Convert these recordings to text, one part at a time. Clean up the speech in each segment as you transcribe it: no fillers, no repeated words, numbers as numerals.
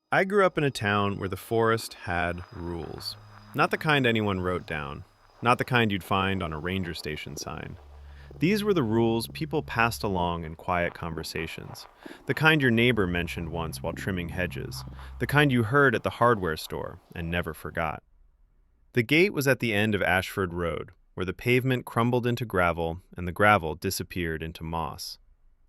I grew up in a town where the forest had rules. Not the kind anyone wrote down, not the kind you'd find on a ranger station sign. These were the rules people passed along in quiet conversations. The kind your neighbor mentioned once while trimming hedges. The kind you heard at the hardware store and never forgot. The gate was at the end of Ashford Road, where the pavement crumbled into gravel and the gravel disappeared into moss.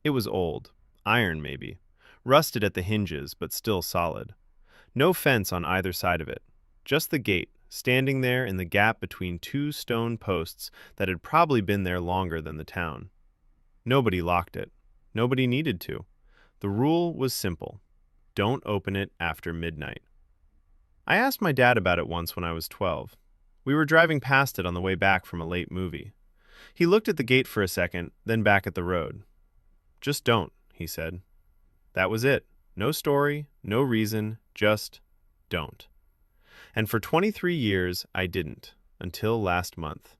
It was old, iron maybe, rusted at the hinges but still solid. No fence on either side of it, just the gate, standing there in the gap between two stone posts that had probably been there longer than the town. Nobody locked it. Nobody needed to. The rule was simple. Don't open it after midnight. I asked my dad about it once when I was 12. We were driving past it on the way back from a late movie. He looked at the gate for a second, then back at the road. Just don't, he said. That was it. No story, no reason, just don't. And for 23 years, I didn't, until last month.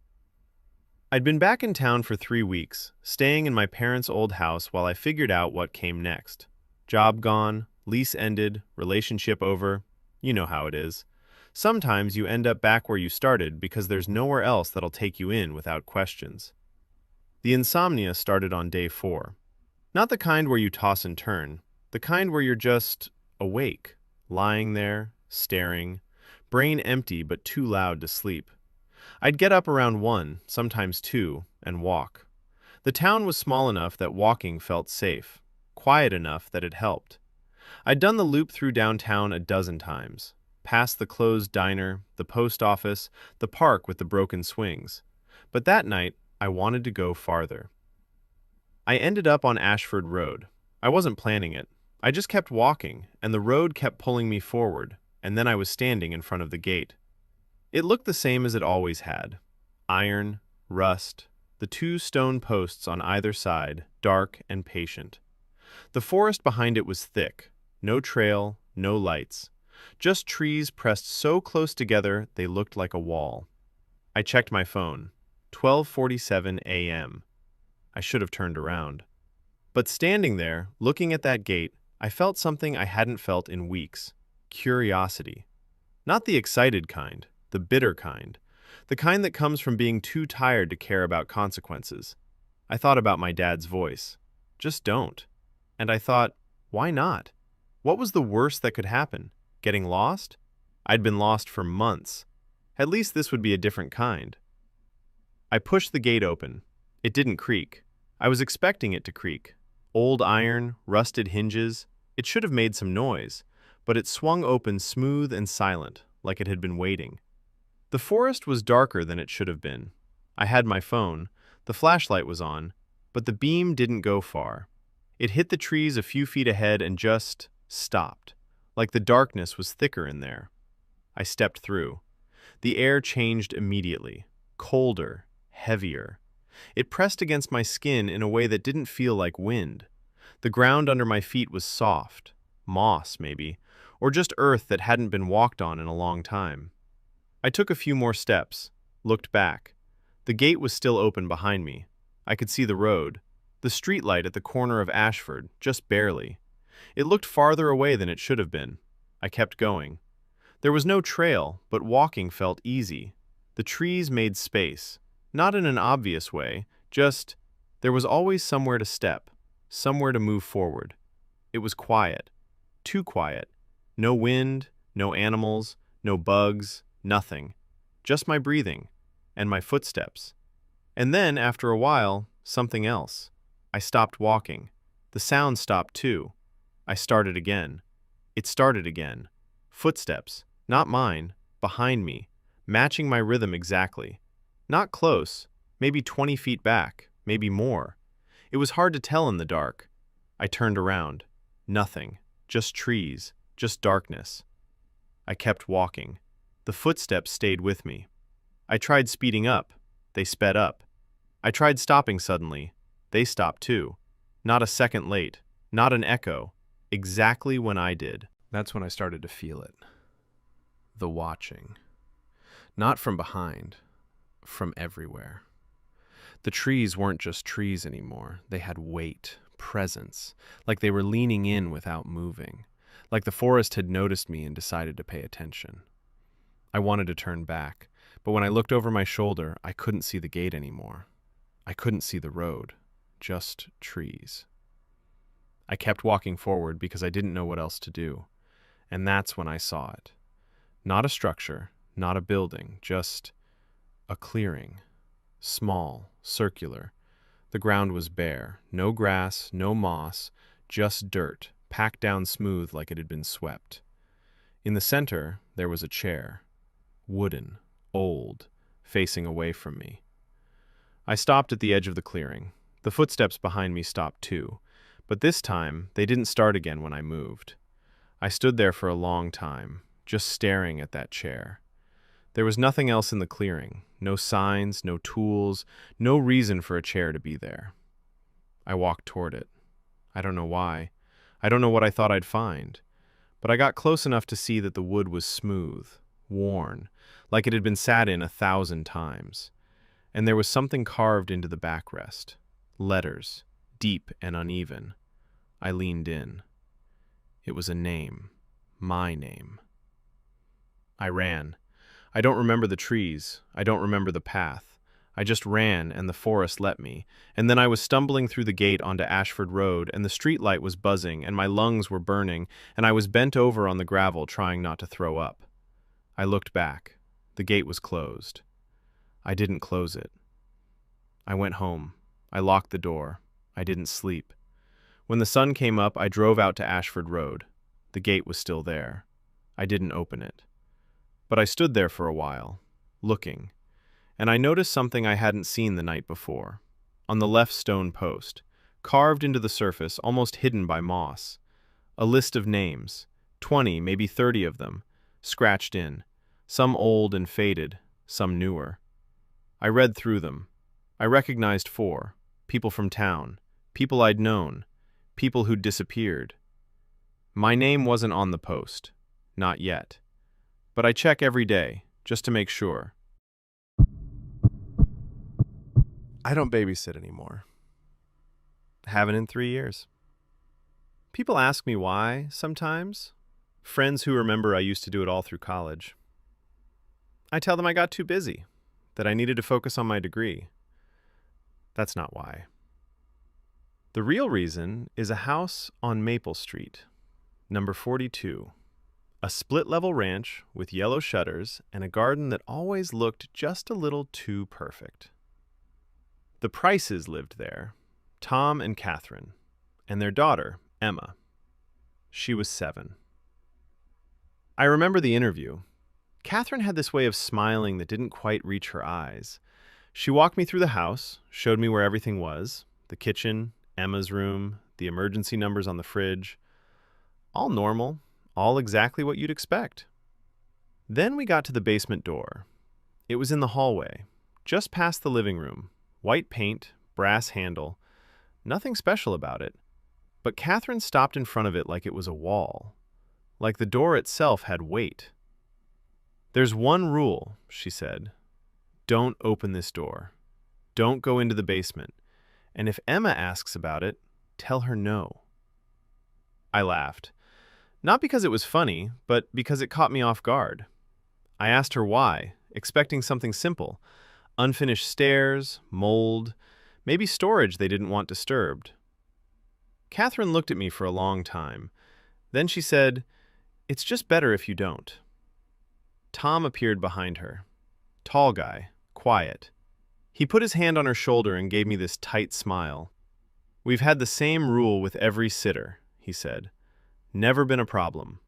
I'd been back in town for 3 weeks, staying in my parents' old house while I figured out what came next. Job gone, lease ended, relationship over. You know how it is. Sometimes you end up back where you started because there's nowhere else that'll take you in without questions. The insomnia started on day 4. Not the kind where you toss and turn, the kind where you're just awake, lying there, staring, brain empty but too loud to sleep. I'd get up around 1, sometimes 2, and walk. The town was small enough that walking felt safe, quiet enough that it helped. I'd done the loop through downtown a dozen times, past the closed diner, the post office, the park with the broken swings. But that night, I wanted to go farther. I ended up on Ashford Road. I wasn't planning it. I just kept walking, and the road kept pulling me forward, and then I was standing in front of the gate. It looked the same as it always had. Iron, rust, the two stone posts on either side, dark and patient. The forest behind it was thick. No trail, no lights. Just trees pressed so close together they looked like a wall. I checked my phone. 12:47 a.m. I should have turned around. But standing there, looking at that gate, I felt something I hadn't felt in weeks. Curiosity. Not the excited kind, the bitter kind. The kind that comes from being too tired to care about consequences. I thought about my dad's voice. Just don't. And I thought, why not? What was the worst that could happen? Getting lost? I'd been lost for months. At least this would be a different kind. I pushed the gate open. It didn't creak. I was expecting it to creak. Old iron, rusted hinges. It should have made some noise, but it swung open smooth and silent, like it had been waiting. The forest was darker than it should have been. I had my phone, the flashlight was on, but the beam didn't go far. It hit the trees a few feet ahead and just stopped, like the darkness was thicker in there. I stepped through. The air changed immediately, colder, heavier. It pressed against my skin in a way that didn't feel like wind. The ground under my feet was soft, moss maybe, or just earth that hadn't been walked on in a long time. I took a few more steps, looked back. The gate was still open behind me. I could see the road, the streetlight at the corner of Ashford, just barely. It looked farther away than it should have been. I kept going. There was no trail, but walking felt easy. The trees made space. Not in an obvious way, just there was always somewhere to step, somewhere to move forward. It was quiet, too quiet. No wind, no animals, no bugs, nothing. Just my breathing and my footsteps. And then, after a while, something else. I stopped walking. The sound stopped too. I started again. It started again. Footsteps, not mine, behind me, matching my rhythm exactly. Not close, maybe 20 feet back, maybe more. It was hard to tell in the dark. I turned around. Nothing. Just trees. Just darkness. I kept walking. The footsteps stayed with me. I tried speeding up. They sped up. I tried stopping suddenly. They stopped too. Not a second late. Not an echo. Exactly when I did. That's when I started to feel it. The watching. Not from behind. From everywhere. The trees weren't just trees anymore. They had weight, presence, like they were leaning in without moving. like the forest had noticed me and decided to pay attention. I wanted to turn back, but when I looked over my shoulder, I couldn't see the gate anymore. I couldn't see the road, just trees. I kept walking forward because I didn't know what else to do, and that's when I saw it. Not a structure, not a building, just a clearing. Small, circular. The ground was bare, no grass, no moss, just dirt, packed down smooth like it had been swept. In the center, there was a chair. Wooden, old, facing away from me. I stopped at the edge of the clearing. The footsteps behind me stopped too, but this time they didn't start again when I moved. I stood there for a long time, just staring at that chair. There was nothing else in the clearing, no signs, no tools, no reason for a chair to be there. I walked toward it. I don't know why. I don't know what I thought I'd find, but I got close enough to see that the wood was smooth, worn, like it had been sat in 1,000 times. And there was something carved into the backrest. Letters, deep and uneven. I leaned in. It was a name. My name. I ran. I don't remember the trees. I don't remember the path. I just ran, and the forest let me. And then I was stumbling through the gate onto Ashford Road, and the streetlight was buzzing, and my lungs were burning, and I was bent over on the gravel trying not to throw up. I looked back. The gate was closed. I didn't close it. I went home. I locked the door. I didn't sleep. When the sun came up, I drove out to Ashford Road. The gate was still there. I didn't open it. But I stood there for a while, looking, and I noticed something I hadn't seen the night before. On the left stone post, carved into the surface, almost hidden by moss, a list of names, 20, maybe 30 of them, scratched in, some old and faded, some newer. I read through them. I recognized 4, people from town, people I'd known, people who'd disappeared. My name wasn't on the post, not yet. But I check every day, just to make sure. I don't babysit anymore. Haven't in 3 years. People ask me why, sometimes. Friends who remember I used to do it all through college. I tell them I got too busy, that I needed to focus on my degree. That's not why. The real reason is a house on Maple Street, number 42. A split-level ranch with yellow shutters and a garden that always looked just a little too perfect. The Prices lived there, Tom and Catherine, and their daughter, Emma. She was 7. I remember the interview. Catherine had this way of smiling that didn't quite reach her eyes. She walked me through the house, showed me where everything was, the kitchen, Emma's room, the emergency numbers on the fridge. All normal, all exactly what you'd expect. Then we got to the basement door. It was in the hallway, just past the living room. White paint, brass handle, nothing special about it. But Catherine stopped in front of it like it was a wall, like the door itself had weight. "There's one rule," she said. "Don't open this door. Don't go into the basement. And if Emma asks about it, tell her no." I laughed. Not because it was funny, but because it caught me off guard. I asked her why, expecting something simple. Unfinished stairs, mold, maybe storage they didn't want disturbed. Catherine looked at me for a long time. Then she said, "It's just better if you don't." Tom appeared behind her. Tall guy, quiet. He put his hand on her shoulder and gave me this tight smile. "We've had the same rule with every sitter," he said. "Never been a problem."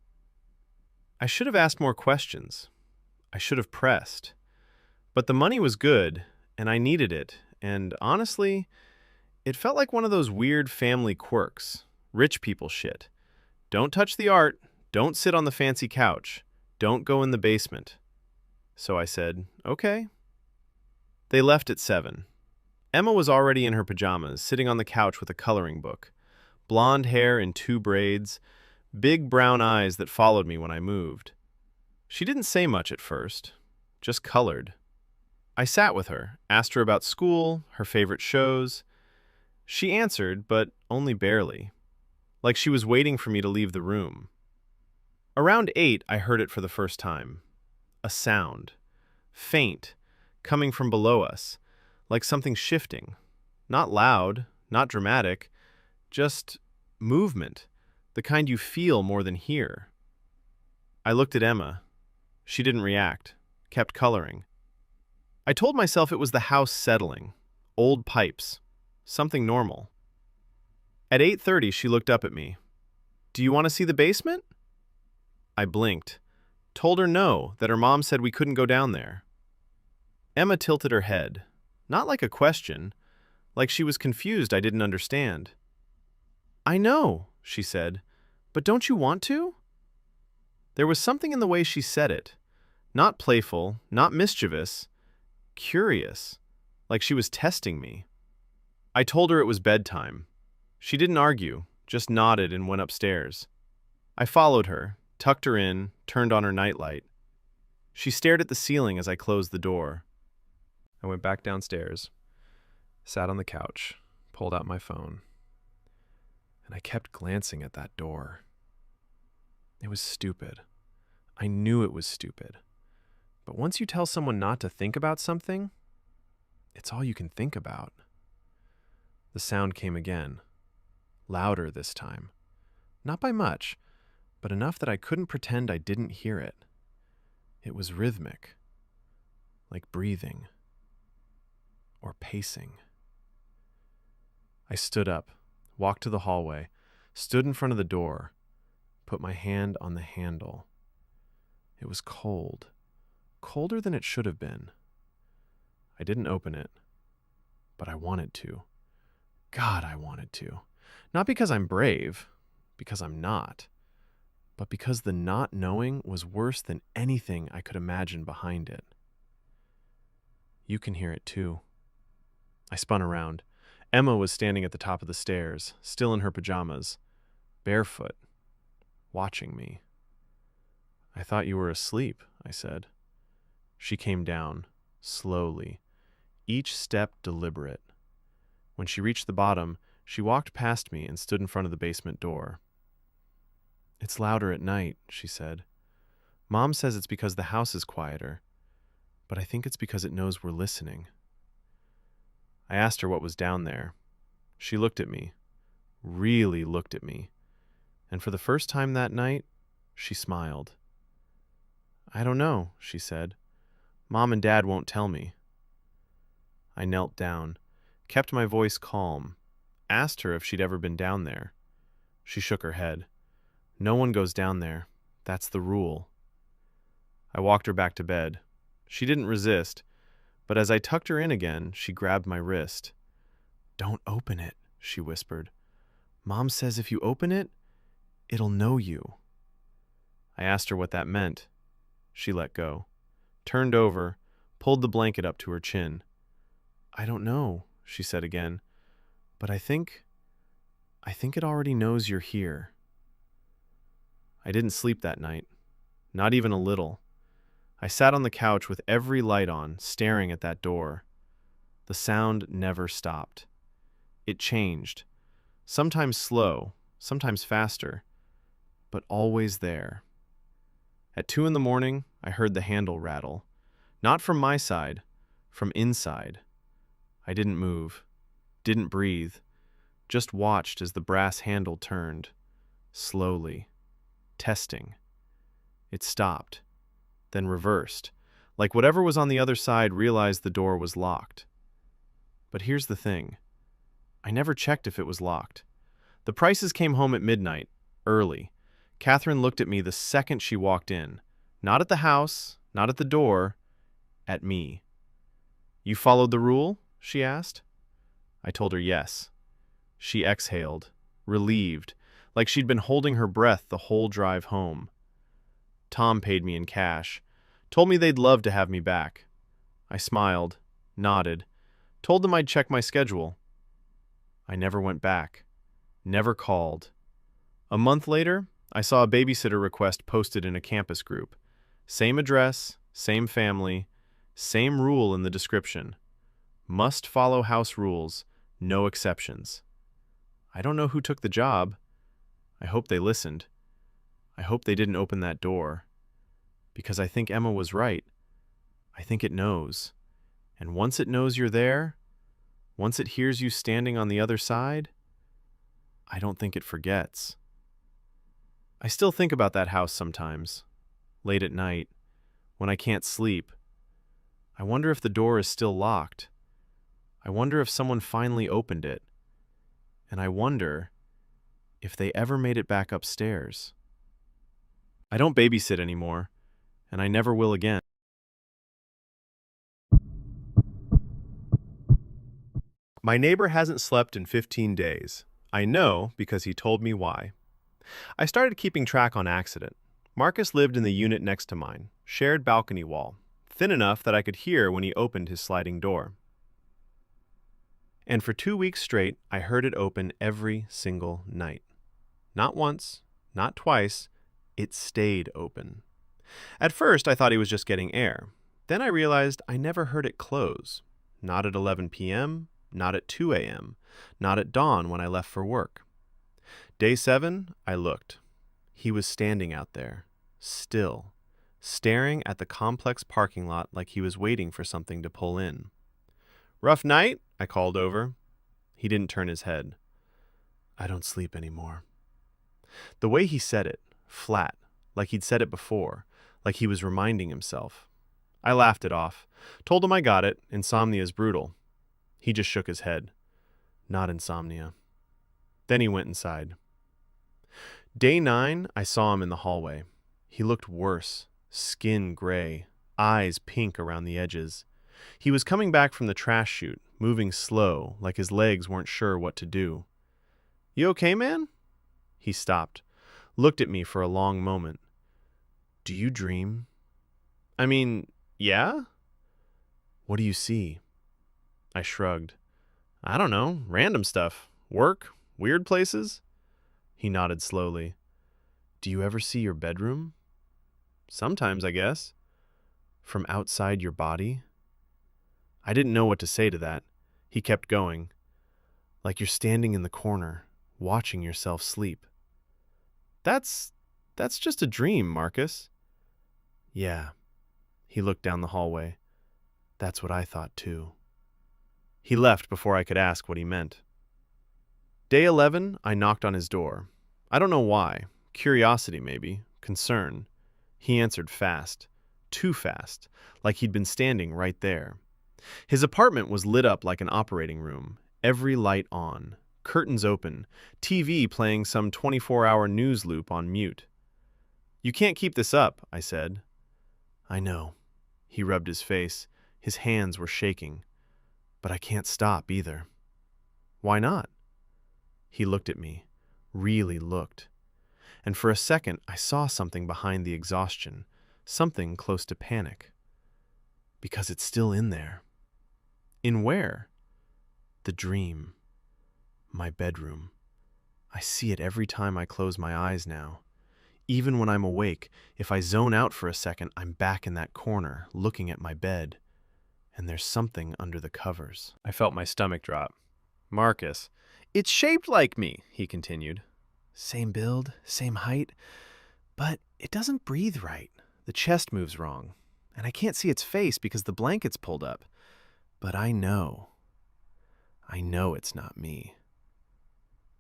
I should have asked more questions. I should have pressed. But the money was good, and I needed it, and honestly, it felt like one of those weird family quirks, rich people shit. Don't touch the art, don't sit on the fancy couch, don't go in the basement. So I said, okay. They left at 7. Emma was already in her pajamas, sitting on the couch with a coloring book. Blonde hair in 2 braids, big brown eyes that followed me when I moved. She didn't say much at first, just colored. I sat with her, asked her about school, her favorite shows. She answered, but only barely, like she was waiting for me to leave the room. Around 8, I heard it for the first time. A sound. Faint, coming from below us, like something shifting. Not loud, not dramatic, just movement, the kind you feel more than hear. I looked at Emma. She didn't react, kept coloring. I told myself it was the house settling, old pipes, something normal. At 8:30, she looked up at me. "Do you want to see the basement?" I blinked, told her no, that her mom said we couldn't go down there. Emma tilted her head, not like a question, like she was confused I didn't understand. "I know," she said, "but don't you want to?" There was something in the way she said it, not playful, not mischievous, curious, like she was testing me. I told her it was bedtime. She didn't argue, just nodded and went upstairs. I followed her, tucked her in, turned on her nightlight. She stared at the ceiling as I closed the door. I went back downstairs, sat on the couch, pulled out my phone, and I kept glancing at that door. It was stupid. I knew it was stupid. But once you tell someone not to think about something, it's all you can think about. The sound came again, louder this time. Not by much, but enough that I couldn't pretend I didn't hear it. It was rhythmic, like breathing or pacing. I stood up, walked to the hallway, stood in front of the door, put my hand on the handle. It was cold, colder than it should have been. I didn't open it, but I wanted to. God, I wanted to. Not because I'm brave, because I'm not, but because the not knowing was worse than anything I could imagine behind it. You can hear it too. I spun around. Emma was standing at the top of the stairs, still in her pajamas, barefoot, watching me. "I thought you were asleep," I said. She came down, slowly, each step deliberate. When she reached the bottom, she walked past me and stood in front of the basement door. "It's louder at night," she said. "Mom says it's because the house is quieter, but I think it's because it knows we're listening." I asked her what was down there. She looked at me, really looked at me, and for the first time that night, she smiled. "I don't know," she said. "Mom and Dad won't tell me." I knelt down, kept my voice calm, asked her if she'd ever been down there. She shook her head. "No one goes down there. That's the rule." I walked her back to bed. She didn't resist, but as I tucked her in again, she grabbed my wrist. "Don't open it," she whispered. "Mom says if you open it, it'll know you." I asked her what that meant. She let go, turned over, pulled the blanket up to her chin. "I don't know," she said again, "but I think it already knows you're here." I didn't sleep that night, not even a little. I sat on the couch with every light on, staring at that door. The sound never stopped. It changed, sometimes slow, sometimes faster, but always there. At 2 a.m, I heard the handle rattle. Not from my side, from inside. I didn't move, didn't breathe, just watched as the brass handle turned, slowly, testing. It stopped, then reversed, like whatever was on the other side realized the door was locked. But here's the thing. I never checked if it was locked. The Prices came home at midnight, early. Catherine looked at me the second she walked in. Not at the house, not at the door, at me. "You followed the rule?" she asked. I told her yes. She exhaled, relieved, like she'd been holding her breath the whole drive home. Tom paid me in cash, told me they'd love to have me back. I smiled, nodded, told them I'd check my schedule. I never went back, never called. A month later, I saw a babysitter request posted in a campus group. Same address, same family, same rule in the description. Must follow house rules, no exceptions. I don't know who took the job. I hope they listened. I hope they didn't open that door. Because I think Emma was right. I think it knows. And once it knows you're there, once it hears you standing on the other side, I don't think it forgets. I still think about that house sometimes, late at night, when I can't sleep. I wonder if the door is still locked. I wonder if someone finally opened it. And I wonder if they ever made it back upstairs. I don't babysit anymore, and I never will again. My neighbor hasn't slept in 15 days. I know because he told me why. I started keeping track on accident. Marcus lived in the unit next to mine, shared balcony wall, thin enough that I could hear when he opened his sliding door. And for 2 weeks straight, I heard it open every single night. Not once, not twice, it stayed open. At first, I thought he was just getting air. Then I realized I never heard it close. Not at 11 p.m., not at 2 a.m., not at dawn when I left for work. Day 7, I looked. He was standing out there, still, staring at the complex parking lot like he was waiting for something to pull in. "Rough night?" I called over. He didn't turn his head. "I don't sleep anymore." The way he said it, flat, like he'd said it before, like he was reminding himself. I laughed it off, told him I got it, insomnia's brutal. He just shook his head. Not insomnia. Then he went inside. Day 9, I saw him in the hallway. He looked worse, skin gray, eyes pink around the edges. He was coming back from the trash chute, moving slow, like his legs weren't sure what to do. "You okay, man?" He stopped, looked at me for a long moment. "Do you dream?" "I mean, yeah?" "What do you see?" I shrugged. "I don't know, random stuff. Work, weird places." He nodded slowly. "Do you ever see your bedroom?" "Sometimes, I guess." "From outside your body?" I didn't know what to say to that. He kept going. "Like you're standing in the corner, watching yourself sleep." That's just a dream, Marcus." "Yeah." He looked down the hallway. "That's what I thought too." He left before I could ask what he meant. Day 11, I knocked on his door. I don't know why. Curiosity, maybe. Concern. He answered fast. Too fast. Like he'd been standing right there. His apartment was lit up like an operating room. Every light on. Curtains open. TV playing some 24-hour news loop on mute. "You can't keep this up," I said. "I know." He rubbed his face. His hands were shaking. "But I can't stop either." "Why not?" He looked at me, really looked. And for a second, I saw something behind the exhaustion, something close to panic. "Because it's still in there." "In where?" "The dream. My bedroom. I see it every time I close my eyes now. Even when I'm awake, if I zone out for a second, I'm back in that corner, looking at my bed. And there's something under the covers." I felt my stomach drop. "Marcus, it's shaped like me," he continued. "Same build, same height, but it doesn't breathe right. The chest moves wrong, and I can't see its face because the blanket's pulled up. But I know it's not me."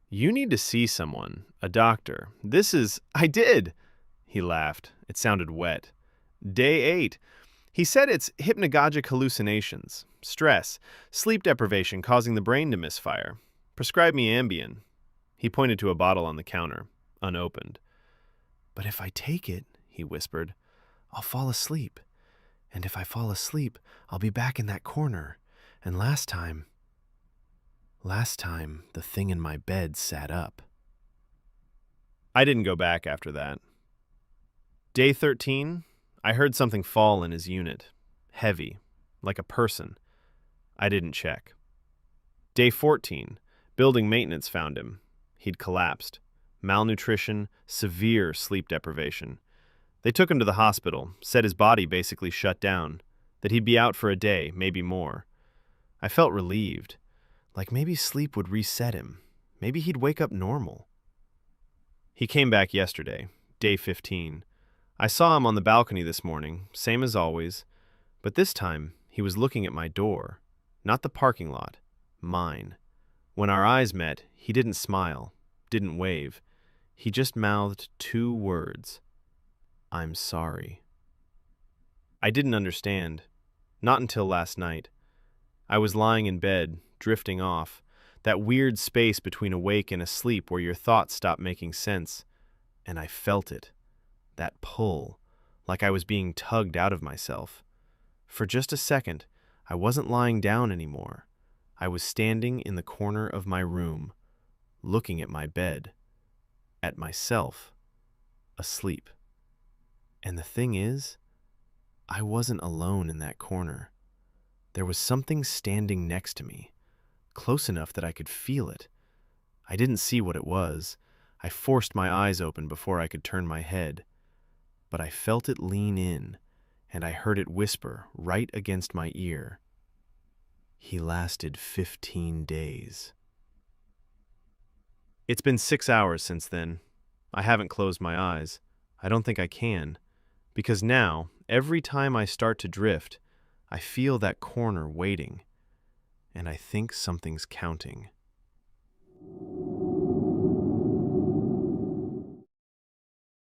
"You need to see someone, a doctor. This is—" "I did!" He laughed. It sounded wet. Day 8. He said it's hypnagogic hallucinations, stress, sleep deprivation causing the brain to misfire. Prescribed me Ambien. He pointed to a bottle on the counter, unopened. "But if I take it," he whispered, "I'll fall asleep. And if I fall asleep, I'll be back in that corner. And last time, the thing in my bed sat up." I didn't go back after that. Day 13, I heard something fall in his unit. Heavy, like a person. I didn't check. Day 14, building maintenance found him. He'd collapsed. Malnutrition, severe sleep deprivation. They took him to the hospital, said his body basically shut down, that he'd be out for a day, maybe more. I felt relieved. Like maybe sleep would reset him. Maybe he'd wake up normal. He came back yesterday, Day 15. I saw him on the balcony this morning, same as always, but this time he was looking at my door, not the parking lot, mine. When our eyes met, he didn't smile, didn't wave. He just mouthed two words. I'm sorry. I didn't understand. Not until last night. I was lying in bed, drifting off, that weird space between awake and asleep where your thoughts stop making sense. And I felt it. That pull, like I was being tugged out of myself. For just a second, I wasn't lying down anymore. I was standing in the corner of my room, looking at my bed, at myself, asleep. And the thing is, I wasn't alone in that corner. There was something standing next to me, close enough that I could feel it. I didn't see what it was. I forced my eyes open before I could turn my head. But I felt it lean in, and I heard it whisper right against my ear. He lasted 15 days. It's been 6 hours since then. I haven't closed my eyes. I don't think I can, because now, every time I start to drift, I feel that corner waiting, and I think something's counting.